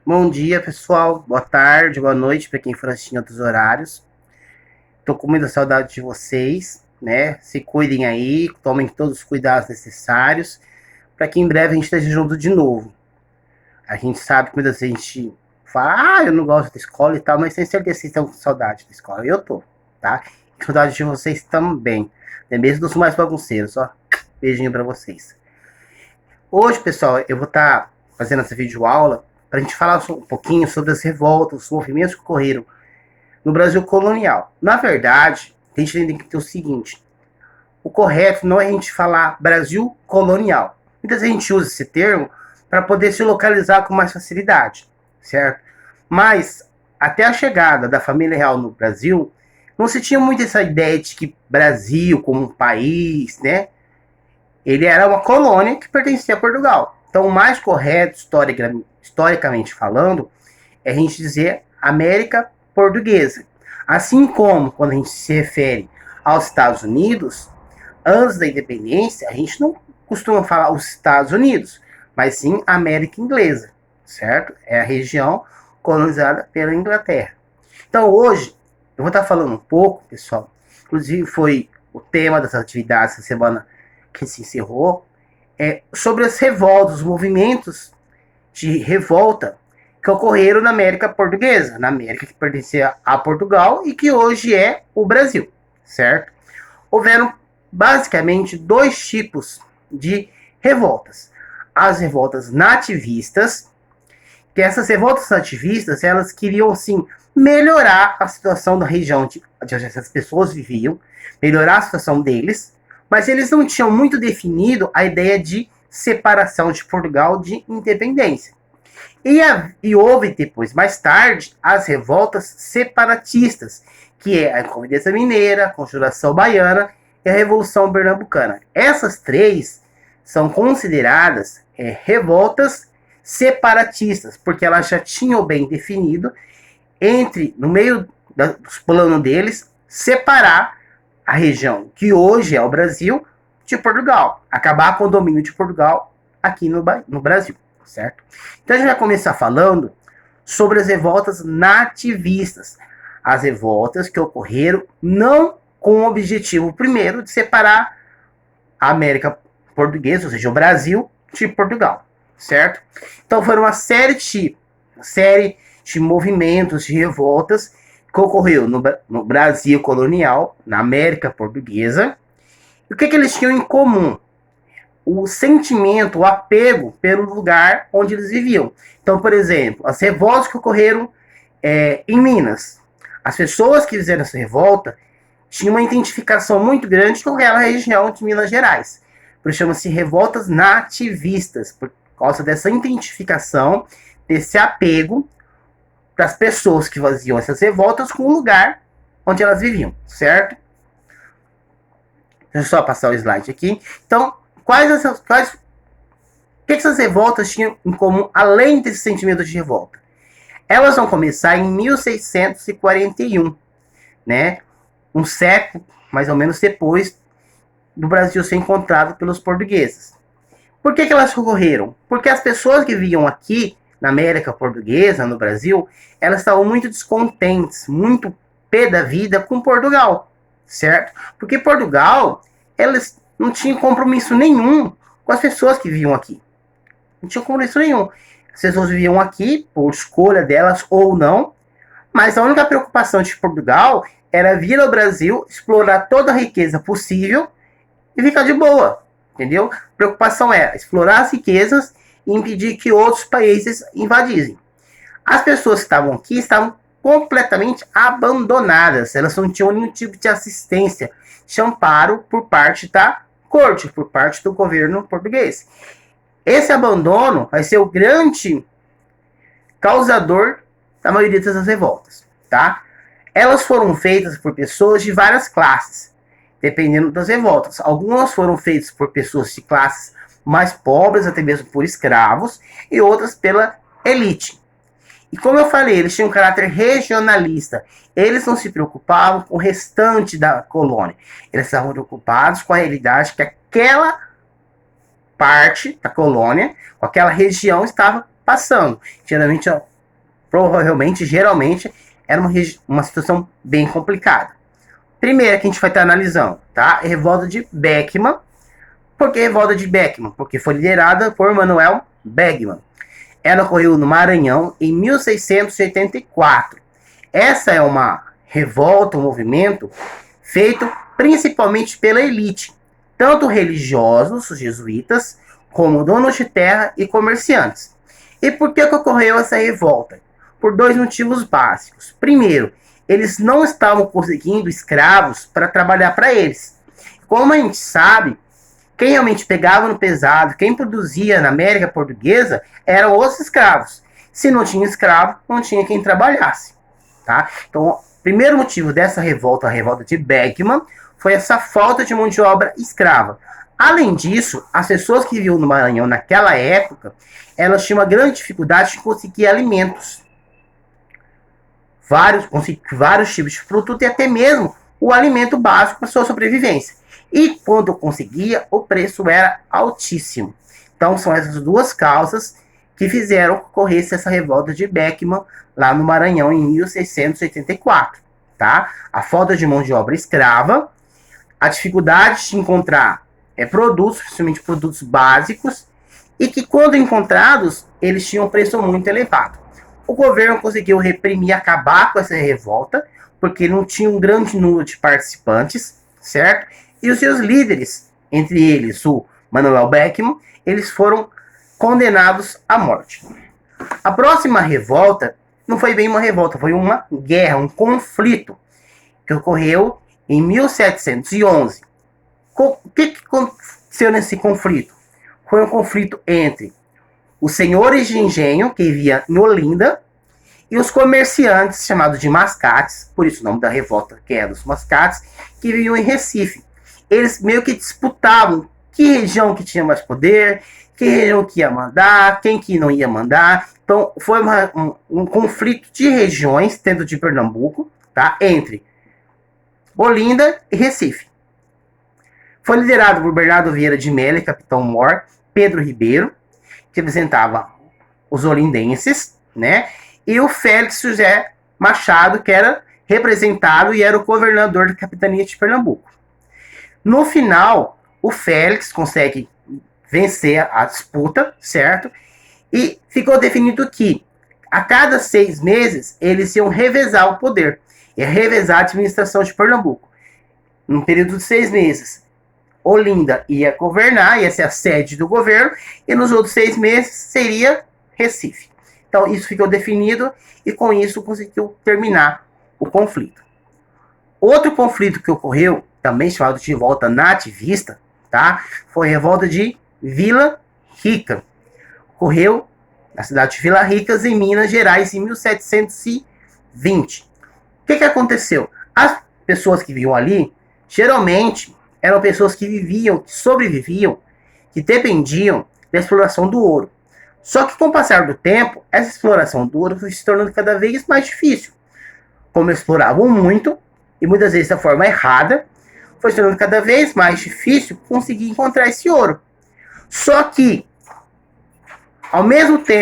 Bom dia, pessoal. Boa tarde, boa noite para quem for assistir em outros horários. Tô com muita saudade de vocês, né? Se cuidem aí, tomem todos os cuidados necessários para que em breve a gente esteja junto de novo. A gente sabe que muitas vezes a gente fala, eu não gosto da escola e tal, mas sem certeza vocês estão com saudade da escola. Eu tô, tá? E saudade de vocês também. É mesmo dos mais bagunceiros, ó. Beijinho para vocês. Hoje, pessoal, eu vou estar fazendo essa videoaula para a gente falar um pouquinho sobre as revoltas, os movimentos que ocorreram no Brasil colonial. Na verdade, a gente tem que ter o seguinte: o correto não é a gente falar Brasil colonial. Muitas vezes a gente usa esse termo para poder se localizar com mais facilidade, certo? Mas até a chegada da família real no Brasil, não se tinha muito essa ideia de que Brasil como um país, né? Ele era uma colônia que pertencia a Portugal. Então, o mais correto, historicamente falando, é a gente dizer América Portuguesa. Assim como, quando a gente se refere aos Estados Unidos, antes da independência, a gente não costuma falar os Estados Unidos, mas sim América Inglesa, certo? É a região colonizada pela Inglaterra. Então, hoje, eu vou estar falando um pouco, pessoal, inclusive foi o tema das atividades da semana que se encerrou, sobre as revoltas, os movimentos de revolta que ocorreram na América Portuguesa, na América que pertencia a Portugal e que hoje é o Brasil, certo? Houveram basicamente dois tipos de revoltas. As revoltas nativistas, que essas revoltas nativistas, elas queriam, sim, melhorar a situação da região onde essas pessoas viviam, melhorar a situação deles, mas eles não tinham muito definido a ideia de separação de Portugal, de independência. E houve depois, mais tarde, as revoltas separatistas, que é a Inconfidência Mineira, a Conjuração Baiana e a Revolução Pernambucana. Essas três são consideradas revoltas separatistas, porque elas já tinham bem definido, no meio dos planos deles, separar a região que hoje é o Brasil de Portugal, acabar com o domínio de Portugal aqui no Brasil, certo? Então a gente vai começar falando sobre as revoltas nativistas, as revoltas que ocorreram não com o objetivo primeiro de separar a América Portuguesa, ou seja, o Brasil, de Portugal, certo? Então foram uma série de movimentos, de revoltas que ocorreu no Brasil colonial, na América Portuguesa. E o que eles tinham em comum? O sentimento, o apego pelo lugar onde eles viviam. Então, por exemplo, as revoltas que ocorreram em Minas. As pessoas que fizeram essa revolta tinham uma identificação muito grande com aquela região de Minas Gerais. Por isso chama-se revoltas nativistas, por causa dessa identificação, desse apego das pessoas que faziam essas revoltas com o lugar onde elas viviam, certo? Deixa eu só passar o slide aqui. Então, o que essas revoltas tinham em comum, além desse sentimento de revolta? Elas vão começar em 1641, né? Um século, mais ou menos, depois do Brasil ser encontrado pelos portugueses. Por que elas ocorreram? Porque as pessoas que viviam aqui, na América Portuguesa, no Brasil, elas estavam muito descontentes, muito pé da vida com Portugal, certo? Porque Portugal, elas não tinham compromisso nenhum com as pessoas que viviam aqui. Não tinham compromisso nenhum. As pessoas viviam aqui por escolha delas ou não, mas a única preocupação de Portugal era vir ao Brasil, explorar toda a riqueza possível e ficar de boa, entendeu? A preocupação era explorar as riquezas e impedir que outros países invadissem. As pessoas que estavam aqui estavam completamente abandonadas, elas não tinham nenhum tipo de assistência, de amparo por parte da corte, por parte do governo português. Esse abandono vai ser o grande causador da maioria dessas revoltas, tá? Elas foram feitas por pessoas de várias classes, dependendo das revoltas. Algumas foram feitas por pessoas de classes mais pobres, até mesmo por escravos, e outras pela elite. E como eu falei, eles tinham um caráter regionalista. Eles não se preocupavam com o restante da colônia. Eles estavam preocupados com a realidade que aquela parte da colônia, com aquela região, estava passando. Geralmente provavelmente, geralmente, era uma situação bem complicada. Primeira que a gente vai estar analisando, tá? Revolta de Beckman. Por que revolta de Beckman? Porque foi liderada por Manuel Beckman. Ela ocorreu no Maranhão em 1684. Essa é uma revolta, um movimento feito principalmente pela elite, tanto religiosos, os jesuítas, como donos de terra e comerciantes. E por que ocorreu essa revolta? Por dois motivos básicos. Primeiro, eles não estavam conseguindo escravos para trabalhar para eles. Como a gente sabe, quem realmente pegava no pesado, quem produzia na América Portuguesa, eram os escravos. Se não tinha escravo, não tinha quem trabalhasse. Tá? Então, o primeiro motivo dessa revolta, a revolta de Beckman, foi essa falta de mão de obra escrava. Além disso, as pessoas que viviam no Maranhão naquela época, elas tinham uma grande dificuldade de conseguir alimentos. Vários tipos de produto e até mesmo o alimento básico para sua sobrevivência. E quando conseguia, o preço era altíssimo. Então são essas duas causas que fizeram que ocorresse essa revolta de Beckman lá no Maranhão em 1684. Tá? A falta de mão de obra escrava, a dificuldade de encontrar produtos, principalmente produtos básicos, e que quando encontrados, eles tinham um preço muito elevado. O governo conseguiu reprimir, acabar com essa revolta, porque não tinha um grande número de participantes, certo? E os seus líderes, entre eles o Manuel Beckman, eles foram condenados à morte. A próxima revolta não foi bem uma revolta, foi uma guerra, um conflito, que ocorreu em 1711. O que aconteceu nesse conflito? Foi um conflito entre os senhores de engenho, que viviam em Olinda, e os comerciantes, chamados de mascates, por isso o nome da revolta, que era os mascates, que viviam em Recife. Eles meio que disputavam que região que tinha mais poder, que região que ia mandar, quem que não ia mandar. Então, foi um conflito de regiões dentro de Pernambuco, tá? Entre Olinda e Recife. Foi liderado por Bernardo Vieira de Mello, Capitão Mor, Pedro Ribeiro, que representava os olindenses, né? E o Félix José Machado, que era representado e era o governador da capitania de Pernambuco. No final, o Félix consegue vencer a disputa, certo? E ficou definido que a cada 6 meses eles iam revezar o poder, e revezar a administração de Pernambuco. Num período de 6 meses, Olinda ia governar, ia ser a sede do governo, e nos outros 6 meses seria Recife. Então isso ficou definido e com isso conseguiu terminar o conflito. Outro conflito que ocorreu, também chamado de revolta nativista, tá? Foi a revolta de Vila Rica. Ocorreu na cidade de Vila Rica, em Minas Gerais, em 1720. O que aconteceu? As pessoas que viviam ali, geralmente, eram pessoas que viviam, que sobreviviam, que dependiam da exploração do ouro. Só que com o passar do tempo, essa exploração do ouro foi se tornando cada vez mais difícil. Como exploravam muito, e muitas vezes da forma errada, foi se tornando cada vez mais difícil conseguir encontrar esse ouro. Só que, ao mesmo tempo